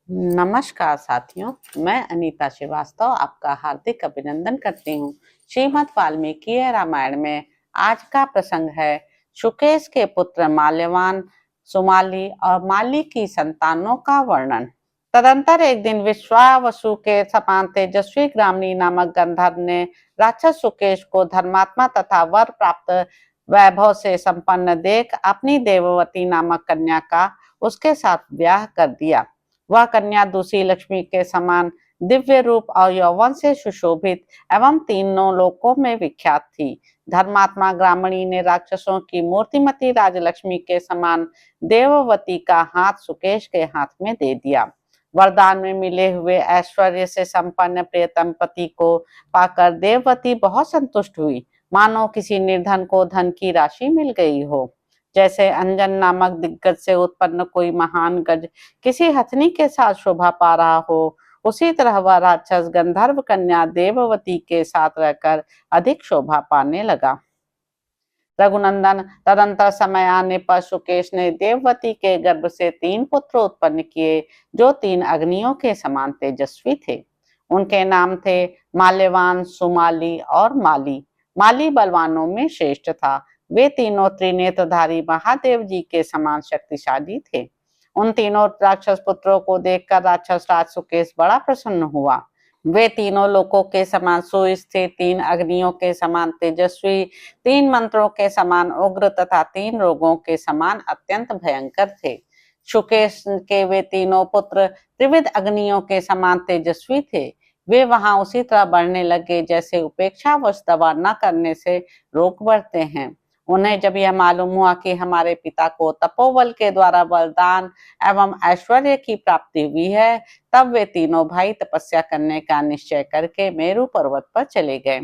नमस्कार साथियों, मैं अनीता श्रीवास्तव आपका हार्दिक अभिनंदन करती हूँ। श्रीमद् वाल्मीकि रामायण में आज का प्रसंग है सुकेश के पुत्र माल्यवान, सुमाली और माली की संतानों का वर्णन। तदंतर एक दिन विश्वावसु के समान तेजस्वी ग्रामणी नामक गंधर्व ने राक्षस सुकेश को धर्मात्मा तथा वर प्राप्त वैभव से संपन्न देख अपनी देववती नामक कन्या का उसके साथ ब्याह कर दिया। वह कन्या दूसरी लक्ष्मी के समान दिव्य रूप और यौवन से सुशोभित एवं तीनों लोकों में विख्यात थी। धर्मात्मा ग्रामणी ने राक्षसों की मूर्तिमती राजलक्ष्मी के समान देववती का हाथ सुकेश के हाथ में दे दिया। वरदान में मिले हुए ऐश्वर्य से संपन्न प्रियतम पति को पाकर देववती बहुत संतुष्ट हुई, मानो किसी निर्धन को धन की राशि मिल गई हो। जैसे अंजन नामक दिग्गज से उत्पन्न कोई महान गज किसी हथनी के साथ शोभा पा रहा हो, उसी तरह वह राक्षस गंधर्व कन्या देववती के साथ रहकर अधिक शोभा पाने लगा। रघुनंदन, तदंतर समय आने पर सुकेश ने देववती के गर्भ से 3 पुत्र उत्पन्न किए, जो 3 अग्नियों के समान तेजस्वी थे। उनके नाम थे माल्यवान, सुमाली और माली। माली बलवानों में श्रेष्ठ था। वे तीनों त्रिनेत्रधारी महादेव जी के समान शक्तिशाली थे। उन तीनों राक्षस पुत्रों को देखकर राक्षस राज सुकेश बड़ा प्रसन्न हुआ। वे तीनों लोकों के समान सुस्थिर, 3 अग्नियों के समान तेजस्वी, 3 मंत्रों के समान उग्र तथा 3 रोगों के समान अत्यंत भयंकर थे। शुकेश के वे तीनों पुत्र त्रिविध अग्नियों के समान तेजस्वी थे। वे वहां उसी तरह बढ़ने लगे जैसे उपेक्षावश दवा न करने से रोग बढ़ते हैं। उन्हें जब यह मालूम हुआ कि हमारे पिता को तपोबल के द्वारा वरदान एवं ऐश्वर्य की प्राप्ति हुई है, तब वे तीनों भाई तपस्या करने का निश्चय करके मेरु पर्वत पर चले गए।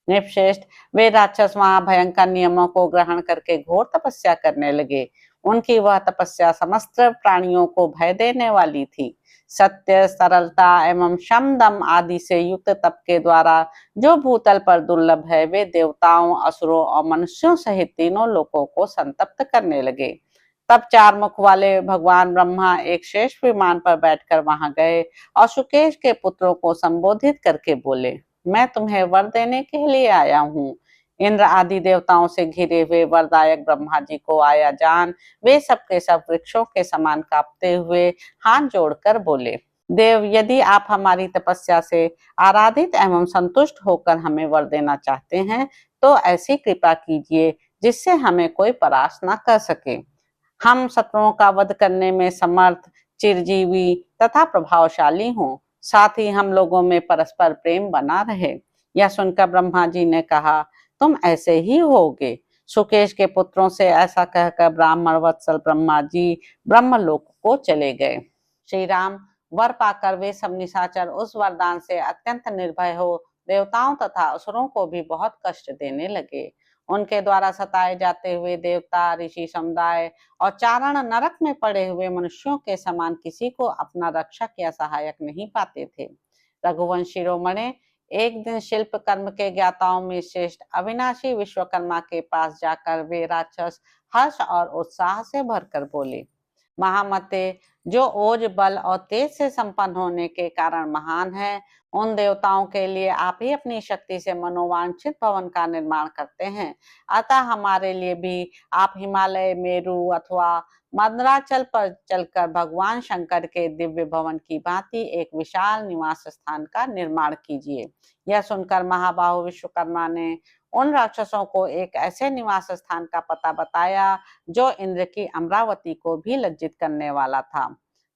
निपश्रेष्ठ, वे राक्षस वहां भयंकर नियमों को ग्रहण करके घोर तपस्या करने लगे। उनकी वह तपस्या समस्त प्राणियों को भय देने वाली थी। सत्य, सरलता एवं शम दम आदि से युक्त तप के द्वारा जो भूतल पर दुर्लभ है, वे देवताओं, असुरों और मनुष्यों सहित तीनों लोकों को संतप्त करने लगे। तब 4 मुख वाले भगवान ब्रह्मा एक श्रेष्ठ विमान पर बैठकर वहां गए और सुकेश के पुत्रों को संबोधित करके बोले, मैं तुम्हें वर देने के लिए आया हूँ। इंद्र आदि देवताओं से घिरे हुए वरदायक ब्रह्मा जी को आया जान वे सब के सब वृक्षों के समान कांपते हुए हाथ जोड़कर बोले, देव, यदि आप हमारी तपस्या से आराधित एवं संतुष्ट होकर हमें वर देना चाहते हैं, तो ऐसी कृपा कीजिए जिससे हमें कोई परास्त न कर सके। हम शत्रुओं का वध करने में समर्थ, चिरजीवी तथा प्रभावशाली हों, साथ ही हम लोगों में परस्पर प्रेम बना रहे। यह सुनकर ब्रह्मा जी ने कहा, तुम ऐसे ही होगे। सुकेश के पुत्रों से ऐसा कहकर ब्राह्मण वत्सल ब्रह्मा जी ब्रह्मलोक को चले गए। श्री राम, वर पाकर वे सब निशाचर उस वरदान से अत्यंत निर्भय हो देवताओं तथा असुरों को भी बहुत कष्ट देने लगे। उनके द्वारा सताए जाते हुए देवता, ऋषि समुदाय और चारण नरक में पड़े हुए मनुष्यों के समान किसी को अपना रक्षक या सहायक नहीं पाते थे। रघुवंश शिरोमणि, एक दिन शिल्प कर्म के ज्ञाताओं में श्रेष्ठ अविनाशी विश्वकर्मा के पास जाकर वे राक्षस हर्ष और उत्साह से भरकर बोले, महामते, जो ओज, बल और तेज से संपन्न होने के कारण महान है, उन देवताओं के लिए आप ही अपनी शक्ति से मनोवांछित भवन का निर्माण करते हैं। अतः हमारे लिए भी आप हिमालय, मेरु अथवा मंदराचल पर चलकर भगवान शंकर के दिव्य भवन की भांति एक विशाल निवास स्थान का निर्माण कीजिए। यह सुनकर महाबाहु विश्वकर्मा ने उन राक्षसों को एक ऐसे निवास स्थान का पता बताया जो इंद्र की अमरावती को भी लज्जित करने वाला था।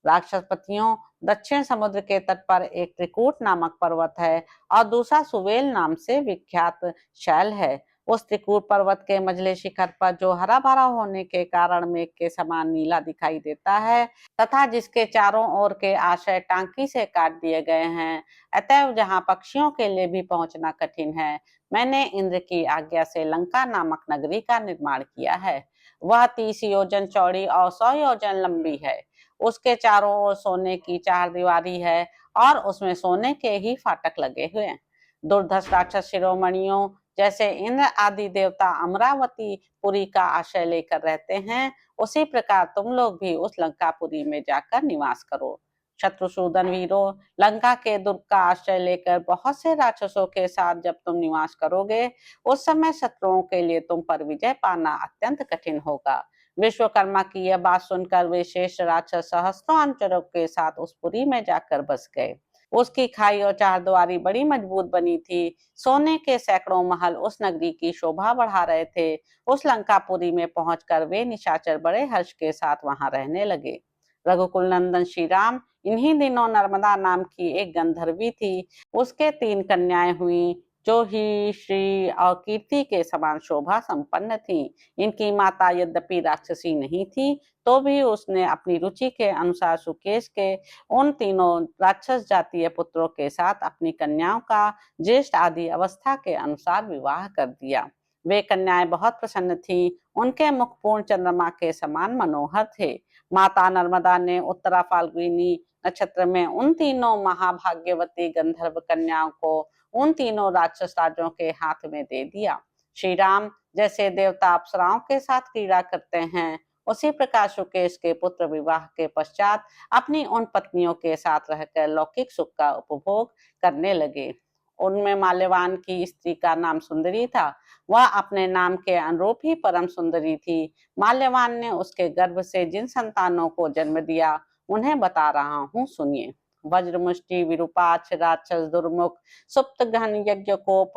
राक्षसपतियों, दक्षिण समुद्र के तट पर एक त्रिकूट नामक पर्वत है और दूसरा सुवेल नाम से विख्यात शैल है। उस त्रिकूट पर्वत के मझले शिखर पर, जो हरा भरा होने के कारण मेघ के समान नीला दिखाई देता है तथा जिसके चारों ओर के आश्रय टांकी से काट दिए गए हैं, अतएव जहां पक्षियों के लिए भी पहुंचना कठिन है, मैंने इंद्र की आज्ञा से लंका नामक नगरी का निर्माण किया है। वह 30 योजन चौड़ी और 100 योजन लंबी है। उसके चारों ओर सोने की 4 दीवारी है और उसमें सोने के ही फाटक लगे हुए हैं। दुर्धर्ष राक्षस शिरोमणियों, जैसे इंद्र आदि देवता अमरावती पुरी का आश्रय लेकर रहते हैं, उसी प्रकार तुम लोग भी उस लंकापुरी में जाकर निवास करो। शत्रुसूदन वीरों, लंका के दुर्ग का आश्रय लेकर बहुत से राक्षसों के साथ जब तुम निवास करोगे, उस समय शत्रुओं के लिए तुम पर विजय पाना अत्यंत कठिन होगा। विश्वकर्मा की यह बात सुनकर वे शेष राक्षस सहस्त्रों अनुचरों के साथ उस पुरी में जाकर बस गए। उसकी खाई और चारदीवारी बड़ी मजबूत बनी थी। सोने के सैकड़ों महल उस नगरी की शोभा बढ़ा रहे थे। उस लंकापुरी में पहुंचकर वे निशाचर बड़े हर्ष के साथ वहां रहने लगे। रघुकुल नंदन श्री राम इन्हीं दिनों नर्मदा नाम की एक गंधर्वी थी। उसके 3 कन्याएं हुई, जो ही श्री और कीर्ति के समान शोभा संपन्न थी। इनकी माता यद्यपि राक्षसी नहीं थी, तो भी उसने अपनी रुचि के अनुसार सुकेश के उन तीनों राक्षस जातीय पुत्रों के साथ अपनी कन्याओं का ज्येष्ठ आदि अवस्था के अनुसार विवाह कर दिया। वे कन्याएं बहुत प्रसन्न थीं। उनके मुख पूर्ण चंद्रमा के समान मनोहर थे। माता नर्मदा ने उत्तरा फाल्गुनी नक्षत्र में उन तीनों महाभाग्यवती गंधर्व कन्याओं को उन तीनों राक्षस राजों के हाथ में दे दिया। श्री राम जैसे देवता अप्सराओं के साथ क्रीड़ा करते हैं, उसी प्रकार सुकेश के पुत्र विवाह के पश्चात अपनी उन पत्नियों के साथ रहकर लौकिक सुख का उपभोग करने लगे। उनमें माल्यवान की स्त्री का नाम सुंदरी था। वह अपने नाम के अनुरूप ही परम सुंदरी थी। माल्यवान ने उसके गर्भ से जिन संतानों को जन्म दिया, उन्हें बता रहा हूँ, सुनिए। वज्रमुष्टि, विरूपाक्ष, राक्षस, दुर्मुख, सुप्त घन, यज्ञकोप,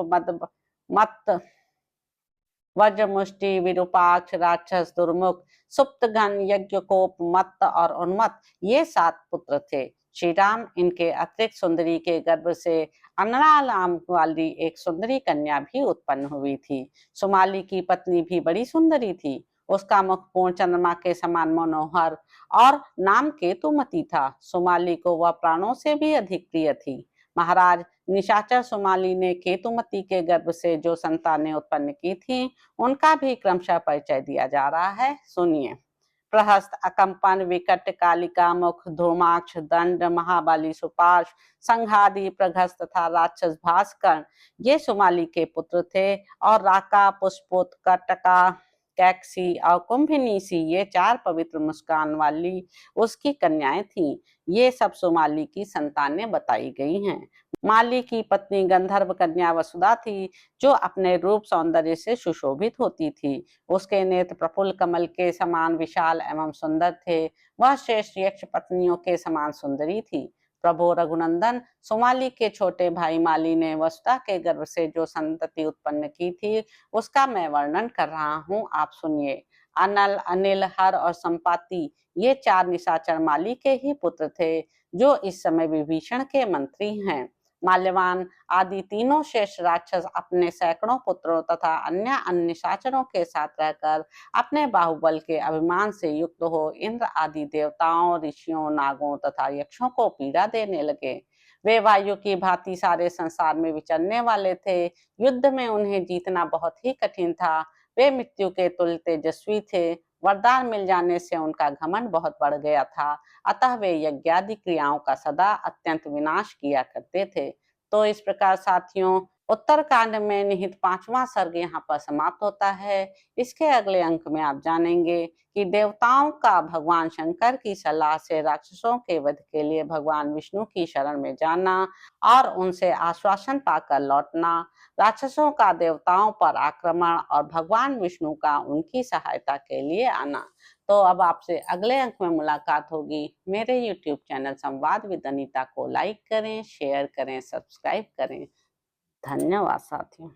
मत वज्रमुष्टि, विरूपाक्ष, राक्षस, दुर्मुख, सुप्तघन, यज्ञकोप, मत्त और उन्मत्त, ये 7 पुत्र थे। श्री राम इनके अतिरिक्त सुंदरी के गर्भ से अनड़ा नाम वाली एक सुंदरी कन्या भी उत्पन्न हुई थी। सुमाली की पत्नी भी बड़ी सुंदरी थी। उसका मुख पूर्ण चंद्रमा के समान मनोहर और नाम केतुमती था। सुमाली को वह प्राणों से भी अधिक प्रिय थी। महाराज, निशाचर सुमाली ने केतुमती के गर्भ से जो संतानें उत्पन्न की थी, उनका भी क्रमशः परिचय दिया जा रहा है, सुनिए। प्रहस्त, अकंपन, विकट, कालिका मुख, धूमाक्ष, दंड, महाबली, सुपार्श, संघादि, प्रघस्त तथा राक्षस भास्कर ये सुमाली के पुत्र थे। और राका, पुष्पुत, कटका, कैक्सी और कुंभिनी सी ये 4 पवित्र मुस्कान वाली उसकी कन्याएं थीं। ये सब सुमाली की संतानें बताई गई हैं। माली की पत्नी गंधर्व कन्या वसुधा थी, जो अपने रूप सौंदर्य से सुशोभित होती थी। उसके नेत्र प्रफुल्ल कमल के समान विशाल एवं सुंदर थे। वह श्रेष्ठ यक्ष पत्नियों के समान सुंदरी थी। प्रभु रघुनंदन, सुमाली के छोटे भाई माली ने वसुधा के गर्भ से जो संतति उत्पन्न की थी, उसका मैं वर्णन कर रहा हूँ, आप सुनिए। अनल, अनिल, हर और संपाति ये 4 निशाचर माली के ही पुत्र थे, जो इस समय विभीषण के मंत्री हैं। माल्यवान आदि तीनों शेष राक्षस अपने सैकड़ों पुत्रों तथा अन्य निशाचरों के साथ रहकर अपने बाहुबल के अभिमान से युक्त हो इंद्र आदि देवताओं, ऋषियों, नागों तथा यक्षों को पीड़ा देने लगे। वे वायु की भांति सारे संसार में विचरने वाले थे। युद्ध में उन्हें जीतना बहुत ही कठिन था। वे मृत्यु के तुल्य तेजस्वी थे। वरदान मिल जाने से उनका घमंड बहुत बढ़ गया था। अतः वे यज्ञादि क्रियाओं का सदा अत्यंत विनाश किया करते थे। तो इस प्रकार साथियों, उत्तरकांड में निहित 5वां सर्ग यहाँ पर समाप्त होता है। इसके अगले अंक में आप जानेंगे कि देवताओं का भगवान शंकर की सलाह से राक्षसों के वध के लिए भगवान विष्णु की शरण में जाना और उनसे आश्वासन पाकर लौटना, राक्षसों का देवताओं पर आक्रमण और भगवान विष्णु का उनकी सहायता के लिए आना। तो अब आपसे अगले अंक में मुलाकात होगी। मेरे YouTube चैनल संवाद विद अनीता को लाइक करें, शेयर करें, सब्सक्राइब करें। धन्यवाद साथियों।